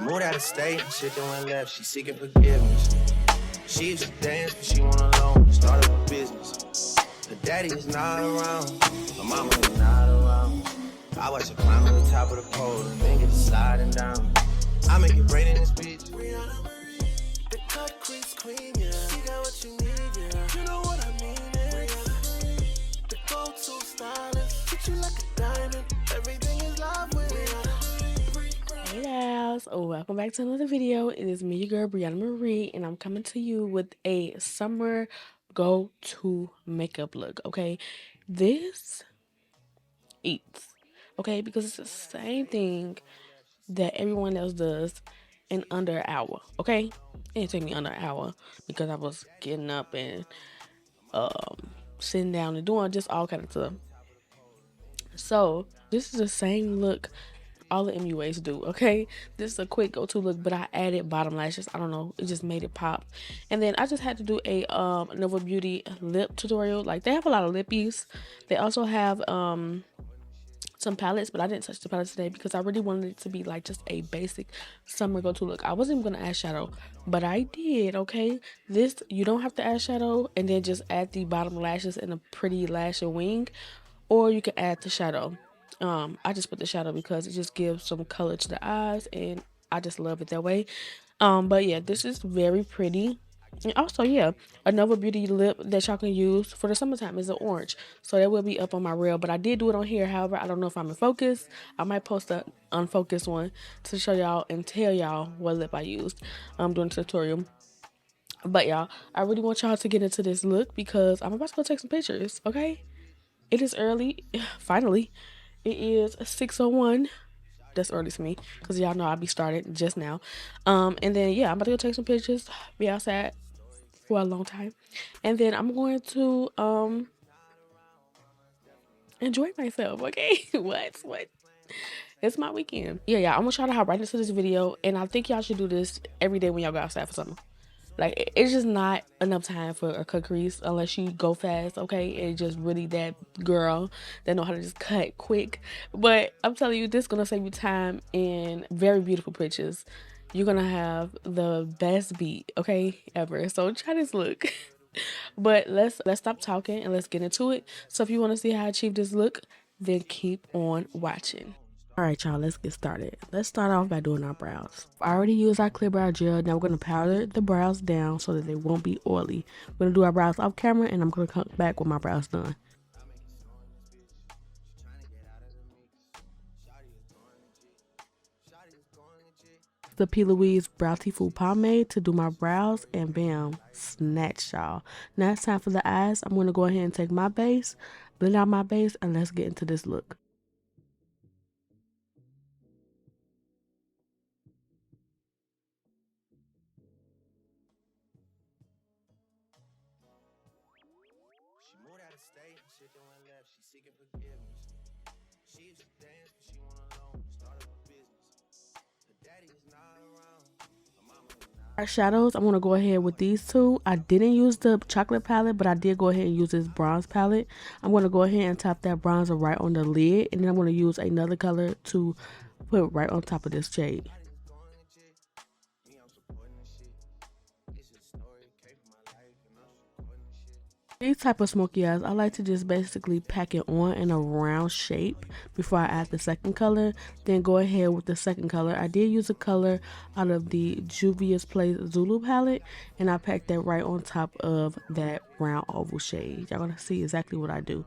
moved out of state, chicken went left, she seeking forgiveness. She used to dance, but she went alone, started a business. Her daddy is not around, her mama is not around. I watch her climb to the top of the pole, the fingers sliding down. I make it rain in this bitch. Briana Marie, the cut crease queen, yeah. She got what you need, yeah. You know what I mean, yeah. Briana Marie, the go-to stylist, treat you like a diamond. Everything is love with Briana. Hey guys, welcome back to another video. It is me, your girl Briana Marie, and I'm coming to you with a summer go-to makeup look. Okay, this eats, okay, because it's the same thing that everyone else does in under an hour. Okay, it didn't take me under an hour because I was getting up and sitting down and doing just all kind of stuff. So this is the same look all the MUAs do, okay? This is a quick go-to look, but I added bottom lashes. I don't know, it just made it pop. And then I just had to do a Nova Beauty lip tutorial. Like, they have a lot of lippies. They also have some palettes, but I didn't touch the palettes today because I really wanted it to be like just a basic summer go-to look. I wasn't even gonna add shadow, but I did. Okay, this, you don't have to add shadow and then just add the bottom lashes and a pretty lash and wing, or you can add the shadow. I just put the shadow because it just gives some color to the eyes and I just love it that way. But yeah, this is very pretty. And also, yeah, another beauty lip that y'all can use for the summertime is an orange. So that will be up on my reel. But I did do it on here. However, I don't know if I'm in focus. I might post an unfocused one to show y'all and tell y'all what lip I used during the tutorial. But y'all, I really want y'all to get into this look because I'm about to go take some pictures, okay? It is early, finally. It is 6:01. That's early to me because y'all know I'll be started just now. And then yeah, I'm about to go take some pictures, be outside for a long time, and then I'm going to enjoy myself. Okay, what? It's my weekend. Yeah. I'm gonna try to hop right into this video, and I think y'all should do this every day when y'all go outside for summer. Like, it's just not enough time for a cut crease unless you go fast, okay? It's just really that girl that know how to just cut quick. But I'm telling you, this is going to save you time and very beautiful pictures. You're going to have the best beat, okay, ever. So try this look. But let's stop talking and let's get into it. So if you want to see how I achieve this look, then keep on watching. Alright y'all, let's get started. Let's start off by doing our brows. I already used our clear brow gel. Now we're going to powder the brows down so that they won't be oily. We're going to do our brows off camera and I'm going to come back with my brows done. The P. Louise Brow Tiful Pomade to do my brows, and bam, snatch y'all. Now it's time for the eyes. I'm going to go ahead and take my base, blend out my base, and let's get into this look. Chicken went left, she seeking forgiveness. She used to dance, but she went alone, started a business. Her daddy is not around, her mama is not. Our shadows, I'm going to go ahead with these two. I didn't use the chocolate palette, but I did go ahead and use this bronze palette. I'm going to go ahead and tap that bronzer right on the lid, and then I'm going to use another color to put right on top of this shade. These type of smoky eyes, I like to just basically pack it on in a round shape before I add the second color. Then go ahead with the second color. I did use a color out of the Juvia's Place Zulu palette, and I packed that right on top of that round oval shade. Y'all gonna see exactly what I do.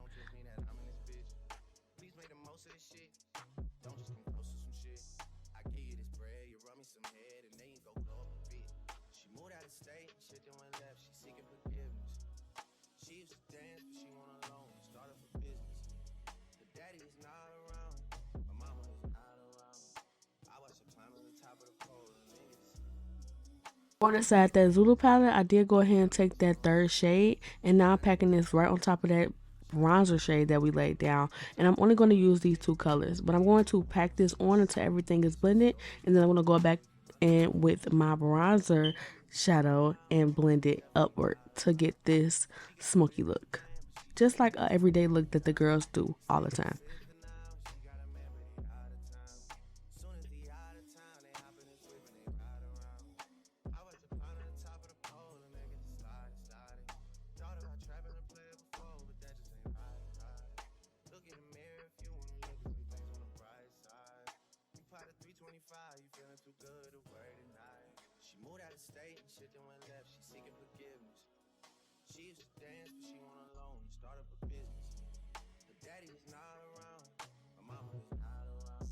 On the side, that Zulu palette, I did go ahead and take that third shade, and now I'm packing this right on top of that bronzer shade that we laid down. And I'm only going to use these two colors, but I'm going to pack this on until everything is blended, and then I'm going to go back in with my bronzer shadow and blend it upward to get this smoky look, just like a everyday look that the girls do all the time. shit then went left. She seeking forgiveness. She used to dance, but she went alone and start up a business. Her daddy is not around. My mama is not around.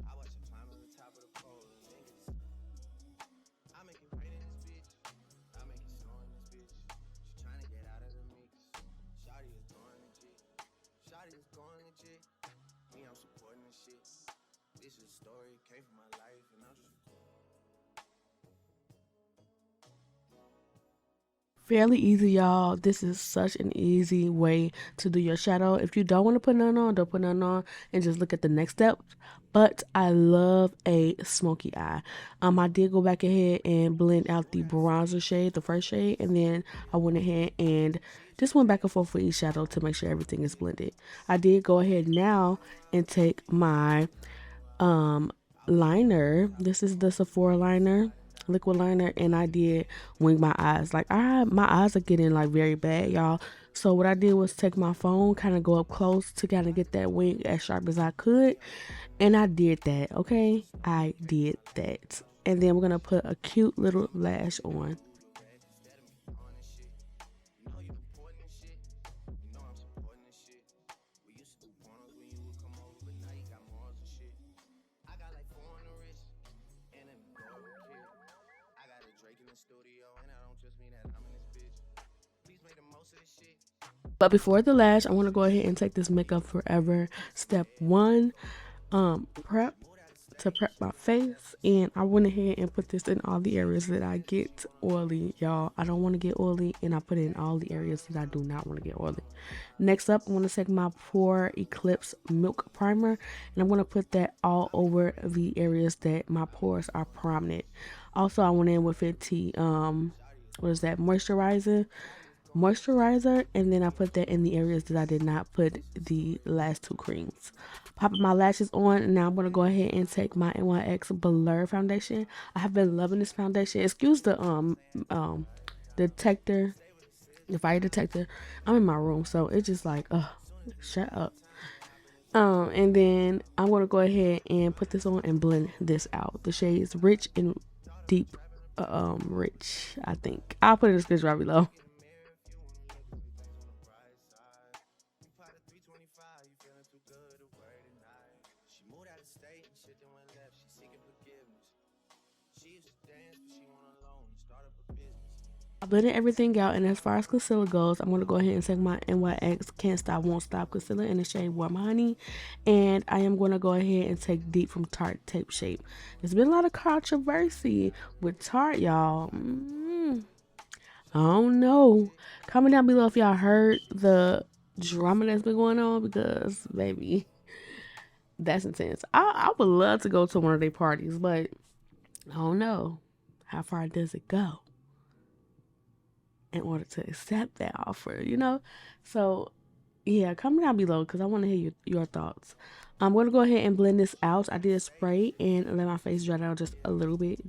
I watch her climb to the top of the pole and niggas. I make it rain in this bitch. I make it snow in this bitch. She trying to get out of the mix. Shawty is going legit. Shawty is going legit. Me, I'm supporting this shit. This is a story, came from my life, and I'm just. Fairly easy, y'all. This is such an easy way to do your shadow. If you don't want to put none on, don't put none on and just look at the next step. But I love a smoky eye. I did go back ahead and blend out the bronzer shade, the first shade, and then I went ahead and just went back and forth with each shadow to make sure everything is blended. I did go ahead now and take my liner. This is the Sephora liner, liquid liner, and I did wing my eyes. Like my eyes are getting like very bad, y'all. So what I did was take my phone, kind of go up close to kind of get that wing as sharp as I could, and I did that. Okay, I did that, and then we're gonna put a cute little lash on. But before the lash, I want to go ahead and take this Makeup Forever Step 1 prep to prep my face, and I went ahead and put this in all the areas that I get oily, y'all. I don't want to get oily, and I put it in all the areas that I do not want to get oily. Next up, I want to take my Pore Eclipse Milk Primer, and I'm going to put that all over the areas that my pores are prominent. Also, I went in with Fenty what is that, moisturizer, and then I put that in the areas that I did not put the last two creams. Popping my lashes on, and now I'm going to go ahead and take my NYX Blur foundation. I have been loving this foundation. Excuse the detector, the fire detector. I'm in my room, so it's just like, shut up. And then I'm going to go ahead and put this on and blend this out. The shade is Rich and Deep Rich, I think. I'll put it in the description right below. I blended everything out, and as far as concealer goes, I'm going to go ahead and take my NYX Can't Stop Won't Stop concealer in the shade Warm Honey, and I am going to go ahead and take Deep from Tarte Tape Shape. There's been a lot of controversy with Tarte, y'all. I don't know. Comment down below if y'all heard the drama that's been going on, because baby, that's intense. I would love to go to one of their parties, but I don't know. How far does it go in order to accept that offer, you know? So yeah, comment down below because I want to hear your thoughts. I'm going to go ahead and blend this out. I did spray and let my face dry down just a little bit,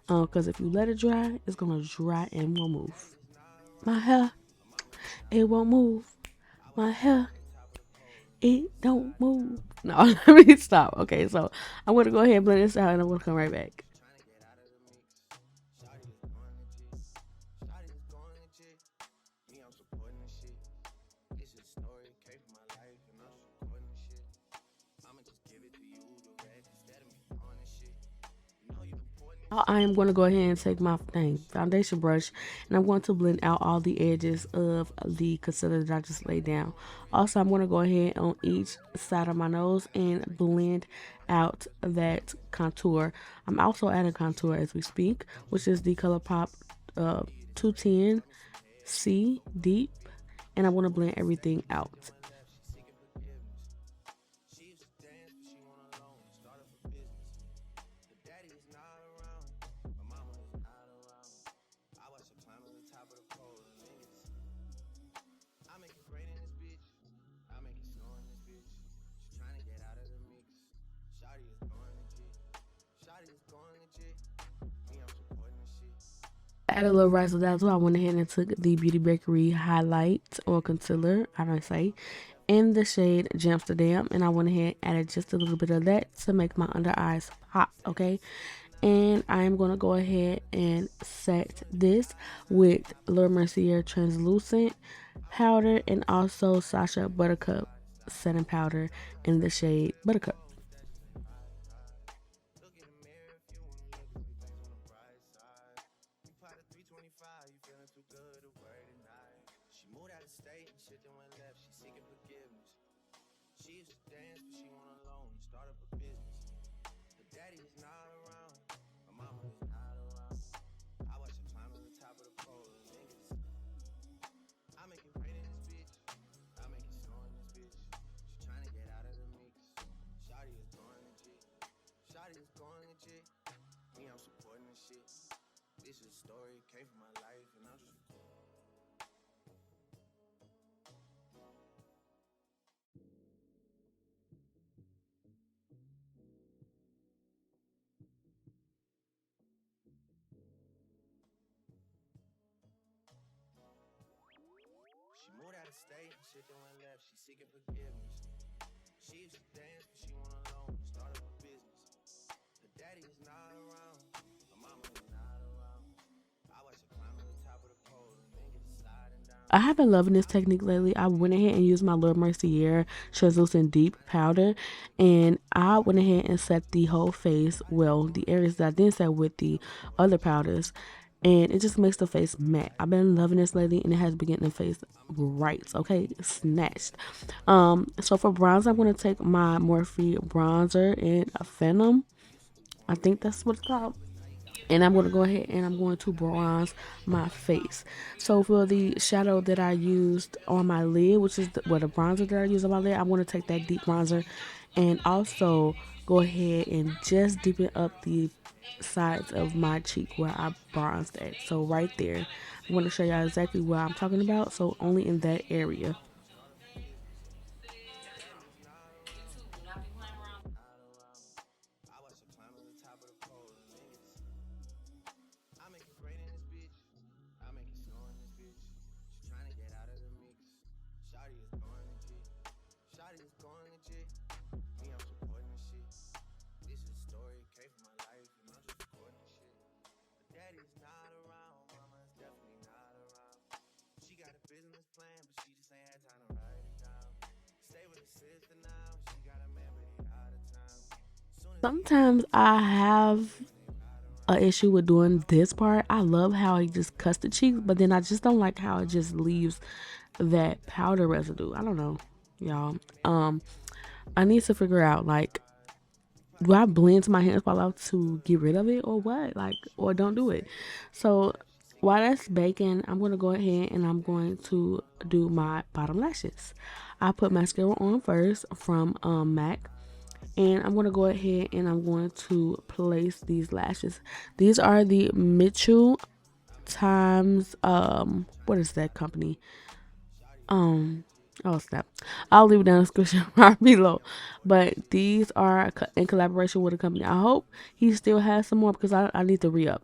because if you let it dry, it's going to dry and won't move. My hair, it won't move. My hair, it don't move. No, let me stop. Okay, so I'm going to go ahead and blend this out, and I'm going to come right back. I am going to go ahead and take my foundation brush, and I'm going to blend out all the edges of the concealer that I just laid down. Also, I'm going to go ahead on each side of my nose and blend out that contour. I'm also adding contour as we speak, which is the ColourPop 210 C Deep, and I want to blend everything out. Add a little razzle dazzle. I went ahead and took the Beauty Bakery highlight or concealer, I don't say, in the shade Amsterdam, and I went ahead and added just a little bit of that to make my under eyes pop. Okay, And I'm going to go ahead and set this with Laura Mercier translucent powder and also Sasha Buttercup setting powder in the shade Buttercup. Look in the mirror if you wanna look at things on the bright side. You pot a 325, you feeling too good to worry tonight. She moved out of state and shit then went left. She seeking forgiveness. She used to dance, but she went alone and start up a business. Her daddy is not around, her mama is not around. I watch her climb to the top of the pole and niggas. I make it rain in this bitch, I make it snow in this bitch. She trying to get out of the mix. Shawty is going legit. Shawty is going legit. Me, I'm supporting this shit. This is a story, came from my life, and I'm just. She moved out of state and shit then went left. She seeking forgiveness. She used to dance, but she went alone and start up a business. Her daddy is not around, her mama is not around. I watch her climb to the top of the pole and then get sliding down. I have been loving this technique lately. I went ahead and used my Laura Mercier translucent deep powder, and I went ahead and set the whole face, well, the areas that I didn't set with the other powders, and it just makes the face matte. I've been loving this lately, and it has been getting the face right, okay, snatched. So for bronzer, I'm going to take my Morphe bronzer in a Phantom. I think that's what it's called, and I'm going to go ahead and I'm going to bronze my face. So for the shadow that I used on my lid, which is the bronzer that I used on my lid, I'm going to take that deep bronzer and also go ahead and just deepen up the sides of my cheek where I bronzed at. So right there, I'm going to show y'all exactly what I'm talking about. So only in that area. I watch her climb to the top of the pole and niggas. I make it rain in this bitch, I make it snow in this bitch. She trying to get out of the mix. Shawty is going legit. Shawty is going legit. Me, I'm supporting this shit. This is a story, came from my life, and I'm just recording this shit. Her daddy's not around, mama is definitely not around. She got a business plan, but she just ain't had time to write it down. Stay with her sister now, she got a man, but he out of town. Soon as he Sometimes I have a issue with doing this part. I love how it just cuts the cheeks, but then I just don't like how it just leaves that powder residue. I don't know, y'all. I need to figure out, like, do I blend my hands fall out to get rid of it or what? Like, or don't do it. So while that's baking, I'm gonna go ahead and I'm going to do my bottom lashes. I put mascara on first from MAC, and I'm gonna go ahead and I'm going to place these lashes. These are the Mitchell times what is that company? Oh snap! I'll leave it down in the description right below. But these are in collaboration with a company. I hope he still has some more because I need to re up.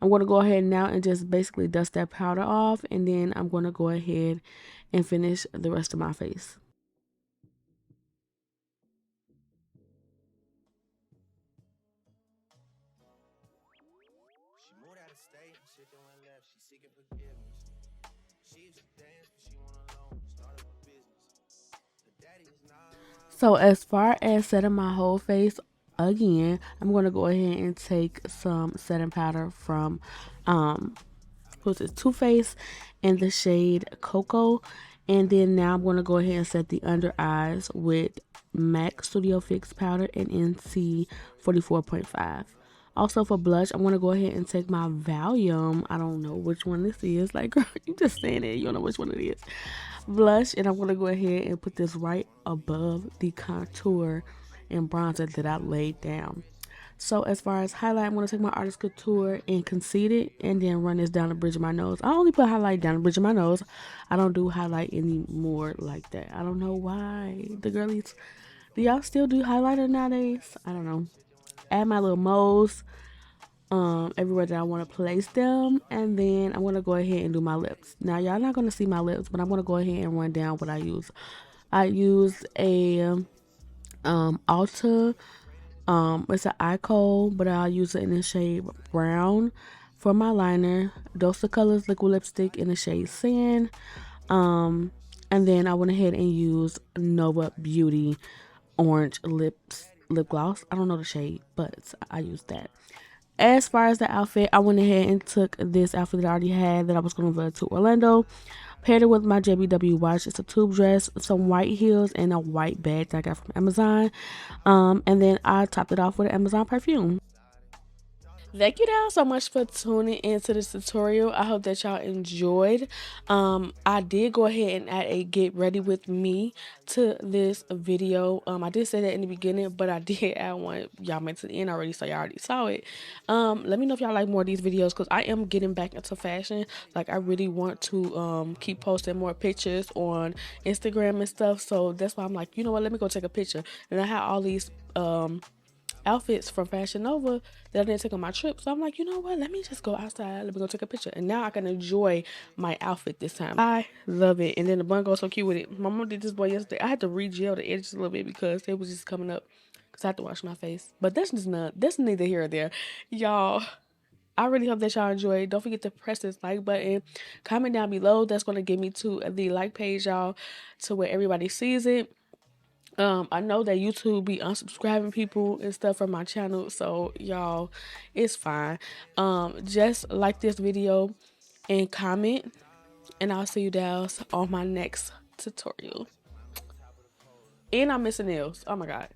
I'm going to go ahead now and just basically dust that powder off, and then I'm going to go ahead and finish the rest of my face. she moved out of state and shit then went left. She seeking forgiveness. She used to dance, but she went alone and start up a business. Her daddy is not around. So as far as setting my whole face, again, I'm going to go ahead and take some setting powder from what's this, Too Faced in the shade Cocoa. And then now I'm going to go ahead and set the under eyes with MAC Studio Fix powder and NC 44.5. Also for blush, I'm going to go ahead and take my Valium. I don't know which one this is. Like, girl, you just saying it. You don't know which one it is. Blush. And I'm going to go ahead and put this right above the contour and bronzer that I laid down. So as far as highlight, I'm going to take my Artist Couture and concede it and then run this down the bridge of my nose. I only put highlight down the bridge of my nose. I don't do highlight anymore like that. I don't know why. The girlies, do y'all still do highlighter nowadays? I don't know. Add my little moles everywhere that I want to place them. And then I'm going to go ahead and do my lips. Now, y'all not going to see my lips, but I'm going to go ahead and run down what I use. I used a Ulta It's an eye coat, but I'll use it in the shade brown for my liner. Dose of Colors liquid lipstick in the shade Sand. And then I went ahead and used Nova Beauty orange lip gloss. I don't know the shade, but I used that. As far as the outfit, I went ahead and took this outfit that I already had that I was going to wear to Orlando, paired it with my JBW watch. It's a tube dress, some white heels, and a white bag that I got from Amazon. And then I topped it off with an Amazon perfume. Thank you guys so much for tuning into this tutorial. I hope that y'all enjoyed. I did go ahead and add a get ready with me to this video. I did say that in the beginning, but I did add one. Y'all made to the end already, so y'all already saw it. Let me know if y'all like more of these videos, because I am getting back into fashion. Like, I really want to keep posting more pictures on Instagram and stuff. So that's why I'm like, you know what, let me go take a picture. And I have all these outfits from Fashion Nova that I didn't take on my trip. So I'm like, you know what? Let me just go outside. Let me go take a picture. And now I can enjoy my outfit this time. I love it. And then the bun goes so cute with it. My mom did this boy yesterday. I had to re-gel the edges a little bit because it was just coming up. Because I had to wash my face. But that's neither here or there. Y'all, I really hope that y'all enjoy. Don't forget to press this like button. Comment down below. That's going to get me to the like page, y'all, to where everybody sees it. I know that YouTube be unsubscribing people and stuff from my channel, so y'all, it's fine. Just like this video and comment, and I'll see you guys on my next tutorial. And I'm missing nails. Oh my god.